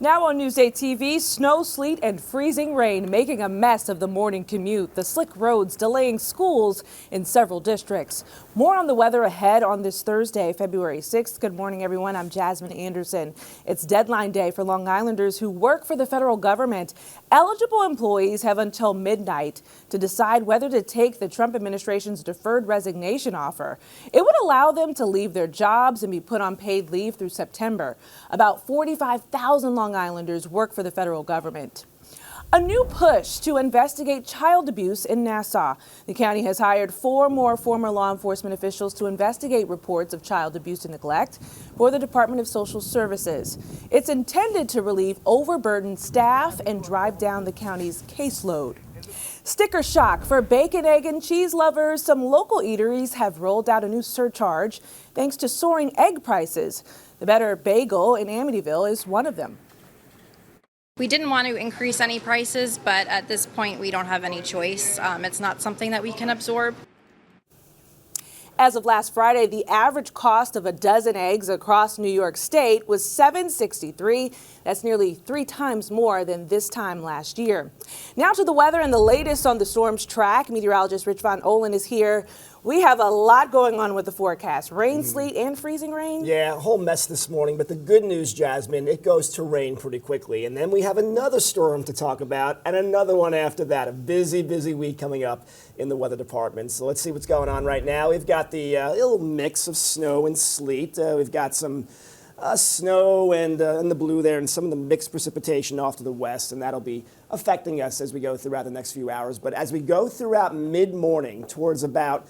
Now on NewsdayTV, snow, sleet, and freezing rain making a mess of the morning commute. The slick roads delaying schools in several districts. More on the weather ahead on this Thursday, February 6th. Good morning, everyone. I'm Jasmine Anderson. It's deadline day for Long Islanders who work for the federal government. Eligible employees have until midnight to decide whether to take the Trump administration's deferred resignation offer. It would allow them to leave their jobs and be put on paid leave through September. About 45,000 Long Islanders work for the federal government. A new push to investigate child abuse in Nassau. The county has hired 4 more former law enforcement officials to investigate reports of child abuse and neglect for the Department of Social Services. It's intended to relieve overburdened staff and drive down the county's caseload. Sticker shock for bacon, egg, and cheese lovers. Some local eateries have rolled out a new surcharge thanks to soaring egg prices. The Better Bagel in Amityville is one of them. We didn't want to increase any prices, but at this point we don't have any choice. It's not something that we can absorb. As of last Friday, the average cost of a dozen eggs across New York State was $7.63. That's nearly 3 times more than this time last year. Now to the weather and the latest on the storm's track. Meteorologist Rich Von Olin is here. We have a lot going on with the forecast. Rain, sleet, and freezing rain. Yeah, a whole mess this morning. But the good news, Jasmine, it goes to rain pretty quickly. And then we have another storm to talk about and another one after that. A busy, busy week coming up in the weather department. So let's see what's going on right now. We've got the little mix of snow and sleet. We've got some snow and the blue there and some of the mixed precipitation off to the west, and that'll be affecting us as we go throughout the next few hours. But as we go throughout mid-morning towards about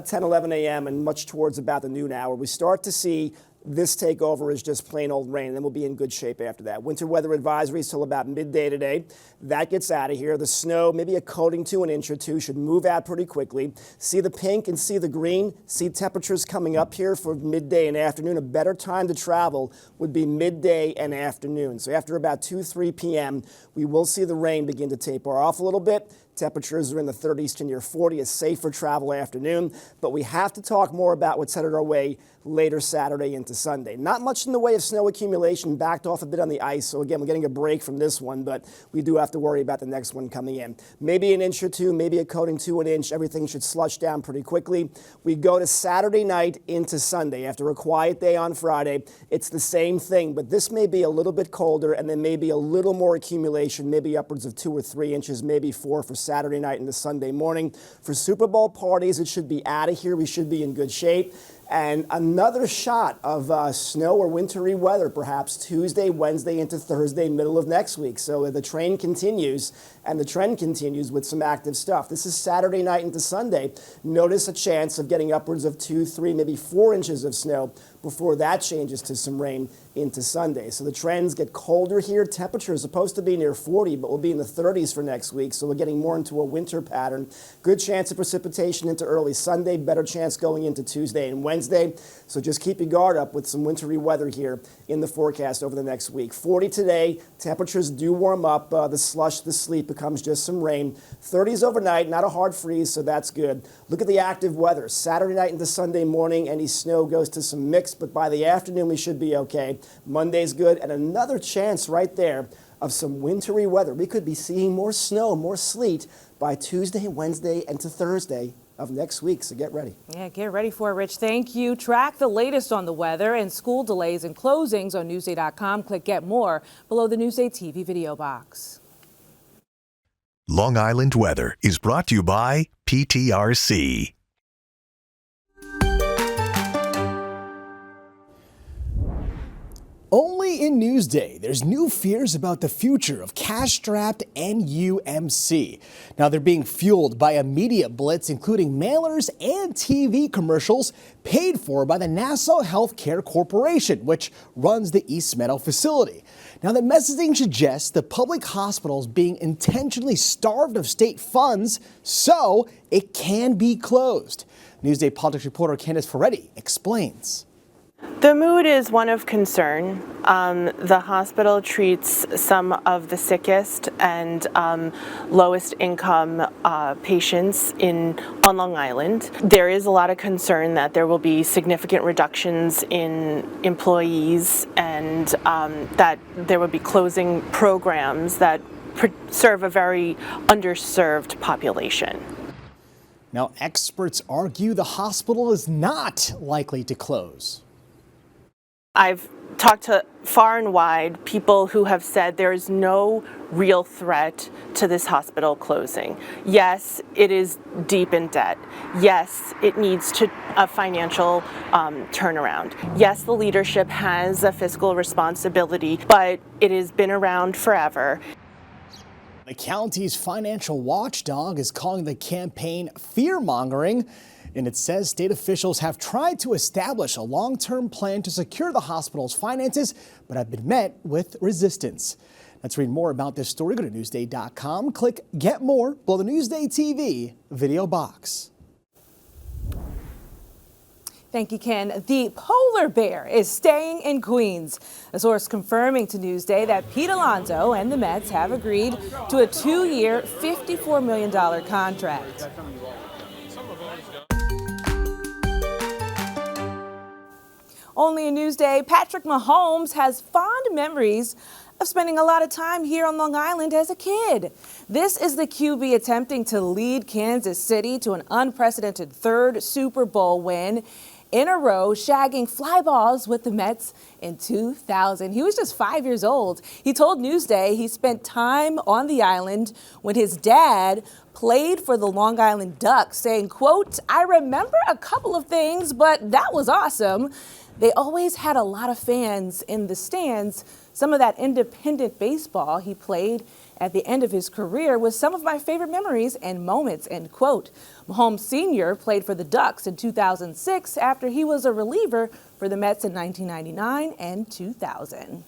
10, 11 a.m. and much towards about the noon hour, we start to see this takeover is just plain old rain, and then we'll be in good shape after that. Winter weather advisories till about midday today. That gets out of here. The snow, maybe a coating to an inch or two, should move out pretty quickly. See the pink and see the green. See temperatures coming up here for midday and afternoon. A better time to travel would be midday and afternoon. So after about 2, 3 p.m., we will see the rain begin to taper off a little bit. Temperatures are in the 30s to near 40, a safer travel afternoon. But we have to talk more about what's headed our way later Saturday into Sunday. Not much in the way of snow accumulation, backed off a bit on the ice. So again, we're getting a break from this one, but we do have to worry about the next one coming in. Maybe an inch or two, maybe a coating to an inch. Everything should slush down pretty quickly. We go to Saturday night into Sunday. After a quiet day on Friday, it's the same thing, but this may be a little bit colder and then maybe a little more accumulation, maybe upwards of 2 or 3 inches, maybe 4 for Saturday night into Sunday morning. For Super Bowl parties, it should be out of here. We should be in good shape. And another shot of snow or wintry weather, perhaps Tuesday, Wednesday into Thursday, middle of next week. So the train continues and the trend continues with some active stuff. This is Saturday night into Sunday. Notice a chance of getting upwards of 2, 3, maybe 4 inches of snow before that changes to some rain into Sunday. So the trends get colder here. Temperature is supposed to be near 40, but we'll be in the 30s for next week. So we're getting more into a winter pattern. Good chance of precipitation into early Sunday. Better chance going into Tuesday and Wednesday. So just keep your guard up with some wintry weather here in the forecast over the next week. 40 today. Temperatures do warm up. The slush, the sleet becomes just some rain. 30s overnight, not a hard freeze, so that's good. Look at the active weather. Saturday night into Sunday morning, any snow goes to some mix, but by the afternoon we should be okay. Monday's good, and another chance right there of some wintry weather. We could be seeing more snow, more sleet by Tuesday, Wednesday, and to Thursday of next week, so get ready. Yeah, get ready for it, Rich. Thank you. Track the latest on the weather and school delays and closings on Newsday.com. Click Get More below the Newsday TV video box. Long Island weather is brought to you by PTRC. Only in Newsday, there's new fears about the future of cash-strapped NUMC. Now, they're being fueled by a media blitz, including mailers and TV commercials paid for by the Nassau Healthcare Corporation, which runs the East Meadow facility. Now, the messaging suggests the public hospital is being intentionally starved of state funds, so it can be closed. Newsday politics reporter Candace Ferretti explains. The mood is one of concern. The hospital treats some of the sickest and lowest income patients on Long Island. There is a lot of concern that there will be significant reductions in employees and that there will be closing programs that serve a very underserved population. Now, experts argue the hospital is not likely to close. I've talked to far and wide people who have said there is no real threat to this hospital closing. Yes, it is deep in debt. Yes, it needs a financial turnaround. Yes, the leadership has a fiscal responsibility, but it has been around forever. The county's financial watchdog is calling the campaign fear-mongering, and it says state officials have tried to establish a long-term plan to secure the hospital's finances, but have been met with resistance. Let's read more about this story. Go to Newsday.com, click Get More below the Newsday TV video box. Thank you, Ken. The polar bear is staying in Queens. A source confirming to Newsday that Pete Alonso and the Mets have agreed to a 2-year, $54 million contract. Only in Newsday, Patrick Mahomes has fond memories of spending a lot of time here on Long Island as a kid. This is the QB attempting to lead Kansas City to an unprecedented third Super Bowl win in a row, shagging fly balls with the Mets in 2000. He was just 5 years old. He told Newsday he spent time on the island when his dad played for the Long Island Ducks, saying, quote, "I remember a couple of things, but that was awesome." They always had a lot of fans in the stands. Some of that independent baseball he played at the end of his career was some of my favorite memories and moments, end quote. Mahomes Sr. played for the Ducks in 2006 after he was a reliever for the Mets in 1999 and 2000.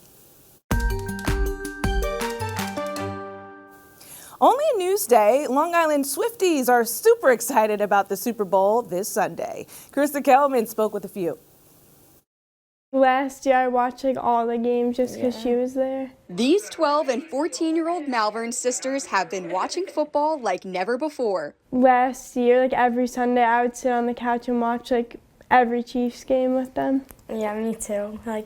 Only a Newsday, Long Island Swifties are super excited about the Super Bowl this Sunday. Krista Kelman spoke with a few. Last year I watched all the games just because she was there. These 12 and 14-year-old Malvern sisters have been watching football like never before. Last year, every Sunday I would sit on the couch and watch every Chiefs game with them. Yeah, me too. I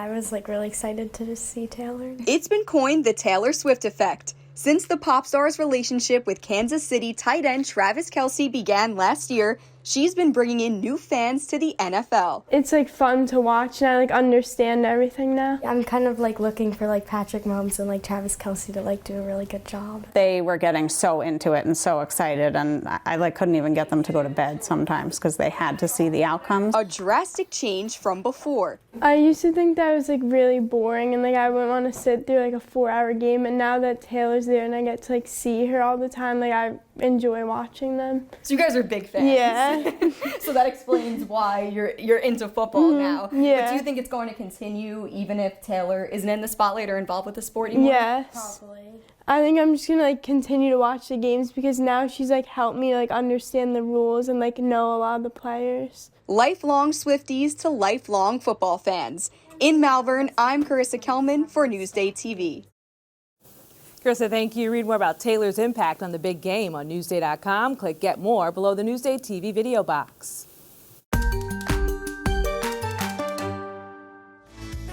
was really excited to just see Taylor. It's been coined the Taylor Swift effect. Since the pop star's relationship with Kansas City tight end Travis Kelce began last year, she's been bringing in new fans to the NFL. It's fun to watch and I understand everything now. I'm kind of looking for Patrick Mahomes and Travis Kelce to do a really good job. They were getting so into it and so excited, and I couldn't even get them to go to bed sometimes because they had to see the outcomes. A drastic change from before. I used to think that was really boring and I wouldn't want to sit through a 4-hour game, and now that Taylor's there and I get to see her all the time, I enjoy watching them. So you guys are big fans. Yeah. So that explains why you're into football now. Yeah. But do you think it's going to continue even if Taylor isn't in the spotlight or involved with the sport anymore? Yes. Probably. I think I'm just gonna continue to watch the games because now she's helped me understand the rules and know a lot of the players. Lifelong Swifties to lifelong football fans. In Malvern, I'm Carissa Kelman for Newsday TV. Krista, thank you. Read more about Taylor's impact on the big game on Newsday.com. Click Get More below the Newsday TV video box.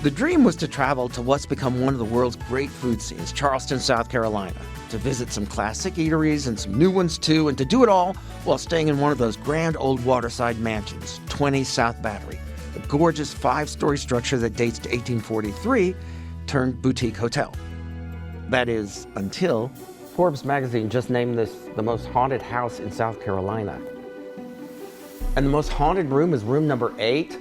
The dream was to travel to what's become one of the world's great food scenes, Charleston, South Carolina, to visit some classic eateries and some new ones too, and to do it all while staying in one of those grand old waterside mansions, 20 South Battery, a gorgeous 5-story structure that dates to 1843, turned boutique hotel. That is, until Forbes magazine just named this the most haunted house in South Carolina. And the most haunted room is room number 8.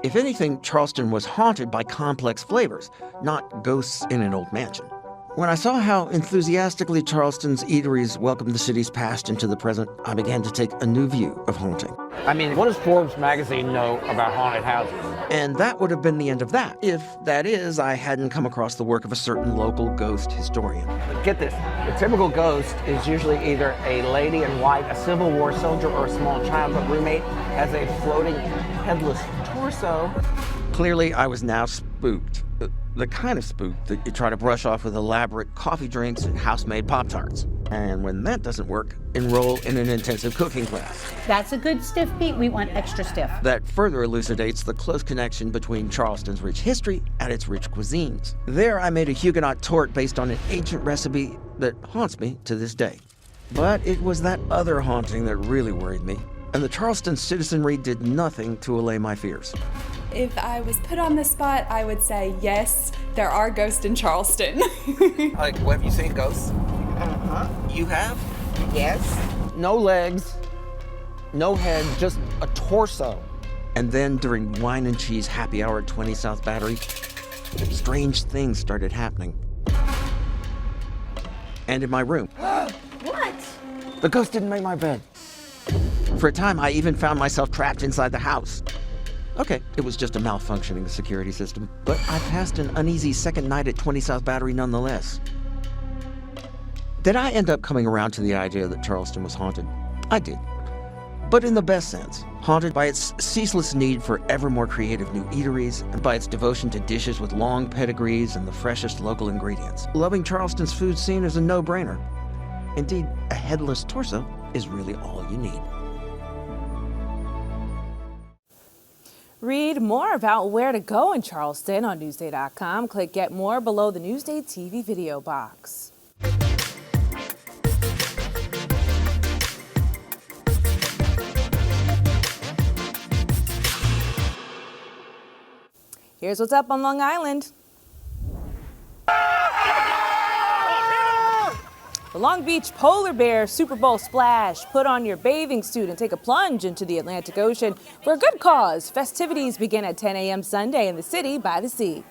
If anything, Charleston was haunted by complex flavors, not ghosts in an old mansion. When I saw how enthusiastically Charleston's eateries welcomed the city's past into the present, I began to take a new view of haunting. I mean, what does Forbes magazine know about haunted houses? And that would have been the end of that, if, that is, I hadn't come across the work of a certain local ghost historian. Get this, the typical ghost is usually either a lady in white, a Civil War soldier, or a small child, but roommate has a floating headless torso. Clearly, I was now spooked. The kind of spooked that you try to brush off with elaborate coffee drinks and house-made Pop-Tarts. And when that doesn't work, enroll in an intensive cooking class. That's a good stiff, Pete. We want extra stiff. That further elucidates the close connection between Charleston's rich history and its rich cuisines. There, I made a Huguenot torte based on an ancient recipe that haunts me to this day. But it was that other haunting that really worried me, and the Charleston citizenry did nothing to allay my fears. If I was put on the spot, I would say yes, there are ghosts in Charleston. Like, have you seen ghosts? Uh-huh. You have? Yes. No legs, no head, just a torso. And then during wine and cheese happy hour at 20 South Battery, strange things started happening. And in my room. What? The ghost didn't make my bed. For a time, I even found myself trapped inside the house. Okay, it was just a malfunctioning security system, but I passed an uneasy second night at 20 South Battery nonetheless. Did I end up coming around to the idea that Charleston was haunted? I did. But in the best sense. Haunted by its ceaseless need for ever more creative new eateries, and by its devotion to dishes with long pedigrees and the freshest local ingredients. Loving Charleston's food scene is a no-brainer. Indeed, a headless torso is really all you need. Read more about where to go in Charleston on Newsday.com. Click Get More below the Newsday TV video box. Here's what's up on Long Island. The Long Beach Polar Bear Super Bowl Splash. Put on your bathing suit and take a plunge into the Atlantic Ocean for a good cause. Festivities begin at 10 a.m. Sunday in the city by the sea.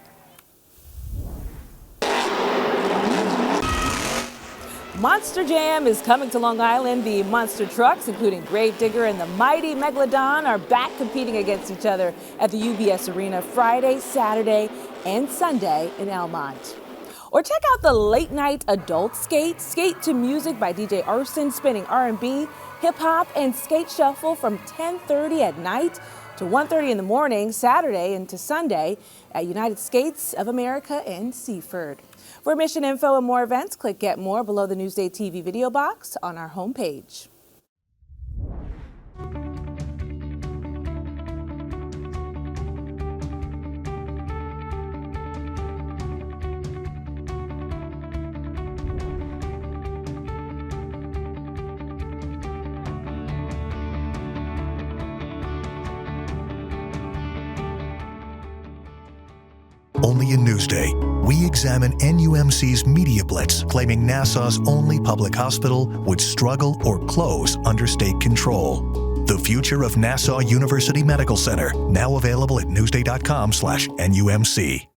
Monster Jam is coming to Long Island. The monster trucks, including Grave Digger and the mighty Megalodon, are back competing against each other at the UBS Arena Friday, Saturday, and Sunday in Elmont. Or check out the late night adult skate. Skate to music by DJ Arson, spinning R&B, hip hop, and skate shuffle from 10:30 at night to 1:30 in the morning, Saturday into Sunday at United Skates of America in Seaford. For admission info and more events, click Get More below the Newsday TV video box on our homepage. Only in Newsday, we examine NUMC's media blitz claiming Nassau's only public hospital would struggle or close under state control. The future of Nassau University Medical Center, now available at newsday.com/NUMC.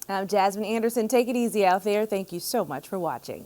I'm Jasmine Anderson. Take it easy out there. Thank you so much for watching.